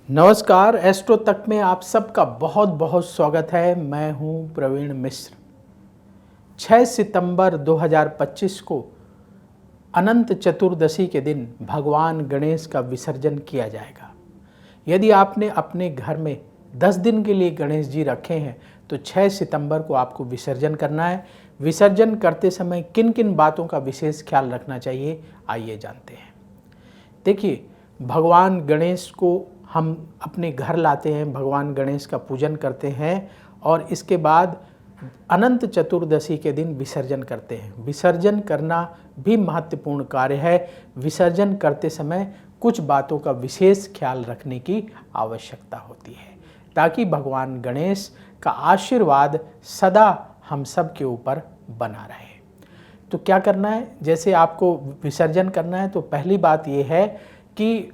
नमस्कार, एस्ट्रो तक में आप सबका बहुत बहुत स्वागत है। मैं हूं प्रवीण मिश्र। 6 सितंबर 2025 को अनंत चतुर्दशी के दिन भगवान गणेश का विसर्जन किया जाएगा। यदि आपने अपने घर में 10 दिन के लिए गणेश जी रखे हैं तो 6 सितंबर को आपको विसर्जन करना है। विसर्जन करते समय किन किन बातों का विशेष ख्याल रखना चाहिए, आइए जानते हैं। देखिए, भगवान गणेश को हम अपने घर लाते हैं, भगवान गणेश का पूजन करते हैं और इसके बाद अनंत चतुर्दशी के दिन विसर्जन करते हैं। विसर्जन करना भी महत्वपूर्ण कार्य है। विसर्जन करते समय कुछ बातों का विशेष ख्याल रखने की आवश्यकता होती है ताकि भगवान गणेश का आशीर्वाद सदा हम सब के ऊपर बना रहे। तो क्या करना है, जैसे आपको विसर्जन करना है तो पहली बात यह है कि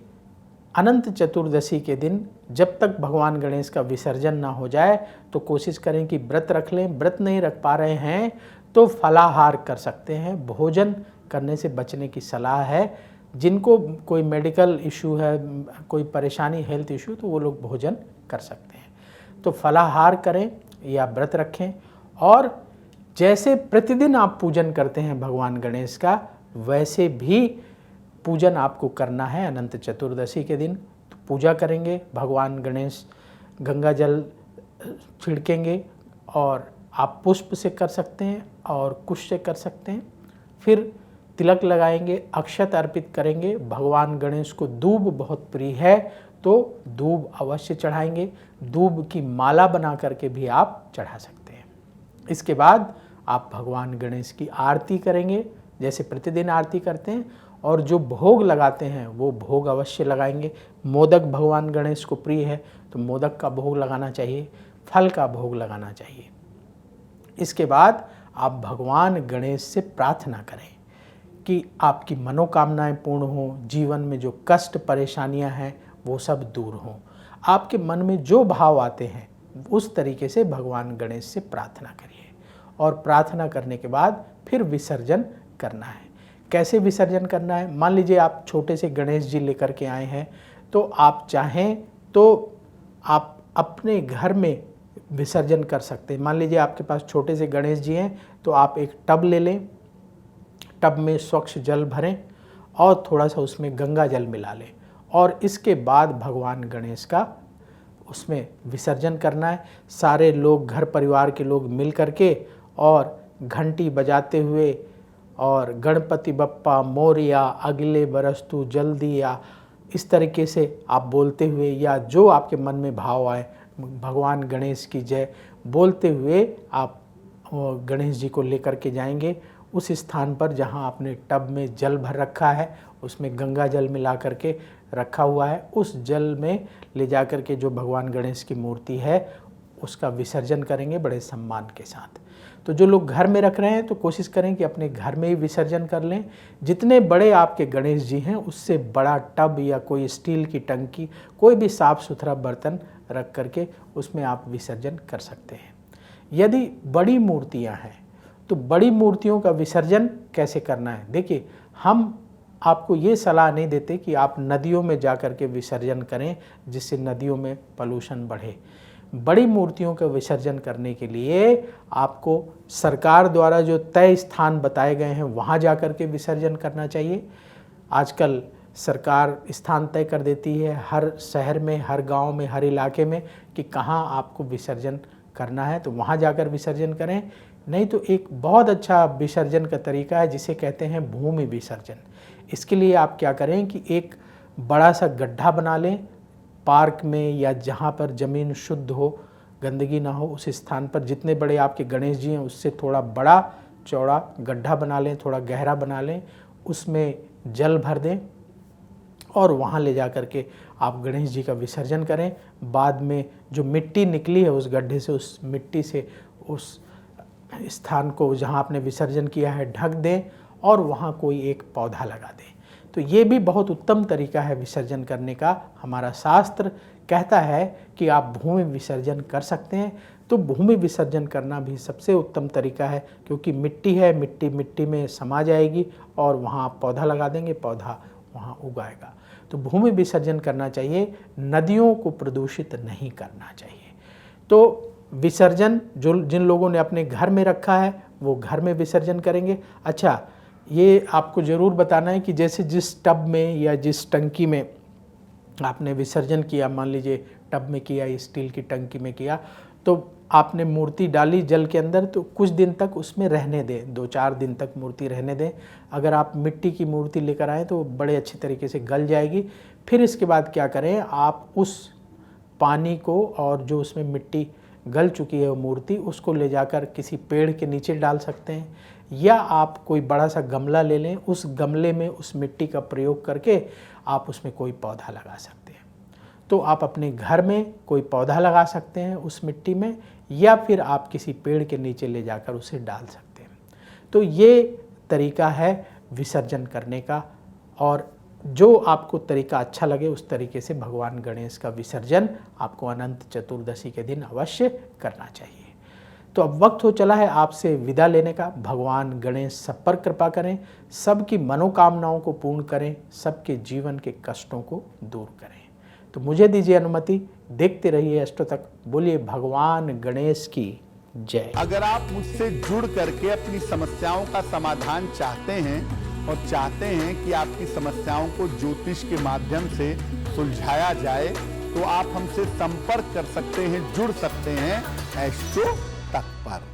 अनंत चतुर्दशी के दिन जब तक भगवान गणेश का विसर्जन ना हो जाए तो कोशिश करें कि व्रत रख लें। व्रत नहीं रख पा रहे हैं तो फलाहार कर सकते हैं। भोजन करने से बचने की सलाह है। जिनको कोई मेडिकल इशू है, कोई परेशानी, हेल्थ इशू, तो वो लोग भोजन कर सकते हैं। तो फलाहार करें या व्रत रखें। और जैसे प्रतिदिन आप पूजन करते हैं भगवान गणेश का, वैसे भी पूजन आपको करना है। अनंत चतुर्दशी के दिन तो पूजा करेंगे, भगवान गणेश गंगा जल छिड़केंगे और आप पुष्प से कर सकते हैं और कुश से कर सकते हैं। फिर तिलक लगाएंगे, अक्षत अर्पित करेंगे। भगवान गणेश को दूब बहुत प्रिय है तो दूब अवश्य चढ़ाएंगे। दूब की माला बना करके भी आप चढ़ा सकते हैं। इसके बाद आप भगवान गणेश की आरती करेंगे जैसे प्रतिदिन आरती करते हैं, और जो भोग लगाते हैं वो भोग अवश्य लगाएंगे। मोदक भगवान गणेश को प्रिय है तो मोदक का भोग लगाना चाहिए, फल का भोग लगाना चाहिए। इसके बाद आप भगवान गणेश से प्रार्थना करें कि आपकी मनोकामनाएं पूर्ण हों, जीवन में जो कष्ट परेशानियां हैं वो सब दूर हों। आपके मन में जो भाव आते हैं उस तरीके से भगवान गणेश से प्रार्थना करिए और प्रार्थना करने के बाद फिर विसर्जन करना है। कैसे विसर्जन करना है, मान लीजिए आप छोटे से गणेश जी लेकर के आए हैं तो आप चाहें तो आप अपने घर में विसर्जन कर सकते हैं। मान लीजिए आपके पास छोटे से गणेश जी हैं तो आप एक टब ले लें, टब में स्वच्छ जल भरें और थोड़ा सा उसमें गंगा जल मिला लें और इसके बाद भगवान गणेश का उसमें विसर्जन करना है। सारे लोग, घर परिवार के लोग मिल करके और घंटी बजाते हुए और गणपति बप्पा मोरया, अगले बरस तू जल्दी आ, इस तरीके से आप बोलते हुए या जो आपके मन में भाव आए, भगवान गणेश की जय बोलते हुए आप गणेश जी को लेकर के जाएंगे उस स्थान पर जहां आपने टब में जल भर रखा है, उसमें गंगा जल मिला करके रखा हुआ है। उस जल में ले जा कर के जो भगवान गणेश की मूर्ति है उसका विसर्जन करेंगे बड़े सम्मान के साथ। तो जो लोग घर में रख रहे हैं तो कोशिश करें कि अपने घर में ही विसर्जन कर लें। जितने बड़े आपके गणेश जी हैं उससे बड़ा टब या कोई स्टील की टंकी, कोई भी साफ़ सुथरा बर्तन रख करके उसमें आप विसर्जन कर सकते हैं। यदि बड़ी मूर्तियां हैं तो बड़ी मूर्तियों का विसर्जन कैसे करना है, देखिए, हम आपको ये सलाह नहीं देते कि आप नदियों में जा कर के विसर्जन करें जिससे नदियों में पॉल्यूशन बढ़े। बड़ी मूर्तियों का विसर्जन करने के लिए आपको सरकार द्वारा जो तय स्थान बताए गए हैं वहाँ जा कर के विसर्जन करना चाहिए। आजकल सरकार स्थान तय कर देती है हर शहर में, हर गांव में, हर इलाके में कि कहाँ आपको विसर्जन करना है, तो वहाँ जाकर विसर्जन करें। नहीं तो एक बहुत अच्छा विसर्जन का तरीका है जिसे कहते हैं भूमि विसर्जन। इसके लिए आप क्या करें कि एक बड़ा सा गड्ढा बना लें पार्क में या जहाँ पर ज़मीन शुद्ध हो, गंदगी ना हो, उस स्थान पर जितने बड़े आपके गणेश जी हैं उससे थोड़ा बड़ा चौड़ा गड्ढा बना लें, थोड़ा गहरा बना लें, उसमें जल भर दें और वहाँ ले जा कर के आप गणेश जी का विसर्जन करें। बाद में जो मिट्टी निकली है उस गड्ढे से, उस मिट्टी से उस स्थान को जहाँ आपने विसर्जन किया है ढक दें और वहाँ कोई एक पौधा लगा दें। तो ये भी बहुत उत्तम तरीका है विसर्जन करने का। हमारा शास्त्र कहता है कि आप भूमि विसर्जन कर सकते हैं, तो भूमि विसर्जन करना भी सबसे उत्तम तरीका है क्योंकि मिट्टी है, मिट्टी में समा जाएगी और वहाँ आप पौधा लगा देंगे, पौधा वहाँ उगाएगा। तो भूमि विसर्जन करना चाहिए, नदियों को प्रदूषित नहीं करना चाहिए। तो विसर्जन जो जिन लोगों ने अपने घर में रखा है वो घर में विसर्जन करेंगे। अच्छा, ये आपको ज़रूर बताना है कि जैसे जिस टब में या जिस टंकी में आपने विसर्जन किया, मान लीजिए टब में किया, स्टील की टंकी में किया, तो आपने मूर्ति डाली जल के अंदर, तो कुछ दिन तक उसमें रहने दें, 2-4 दिन तक मूर्ति रहने दें। अगर आप मिट्टी की मूर्ति लेकर आएँ तो बड़े अच्छी तरीके से गल जाएगी। फिर इसके बाद क्या करें, आप उस पानी को और जो उसमें मिट्टी गल चुकी है वो मूर्ति, उसको ले जाकर किसी पेड़ के नीचे डाल सकते हैं, या आप कोई बड़ा सा गमला ले लें, उस गमले में उस मिट्टी का प्रयोग करके आप उसमें कोई पौधा लगा सकते हैं। तो आप अपने घर में कोई पौधा लगा सकते हैं उस मिट्टी में, या फिर आप किसी पेड़ के नीचे ले जाकर उसे डाल सकते हैं। तो ये तरीका है विसर्जन करने का, और जो आपको तरीका अच्छा लगे उस तरीके से भगवान गणेश का विसर्जन आपको अनंत चतुर्दशी के दिन अवश्य करना चाहिए। तो अब वक्त हो चला है आपसे विदा लेने का। भगवान गणेश सब पर कृपा करें, सबकी मनोकामनाओं को पूर्ण करें, सबके जीवन के कष्टों को दूर करें। तो मुझे दीजिए अनुमति, देखते रहिए एस्ट्रो तक। बोलिए भगवान गणेश की जय। अगर आप मुझसे जुड़ करके अपनी समस्याओं का समाधान चाहते हैं और चाहते हैं कि आपकी समस्याओं को ज्योतिष के माध्यम से सुलझाया जाए, तो आप हमसे संपर्क कर सकते हैं, जुड़ सकते हैं एस्ट्रो तक पर।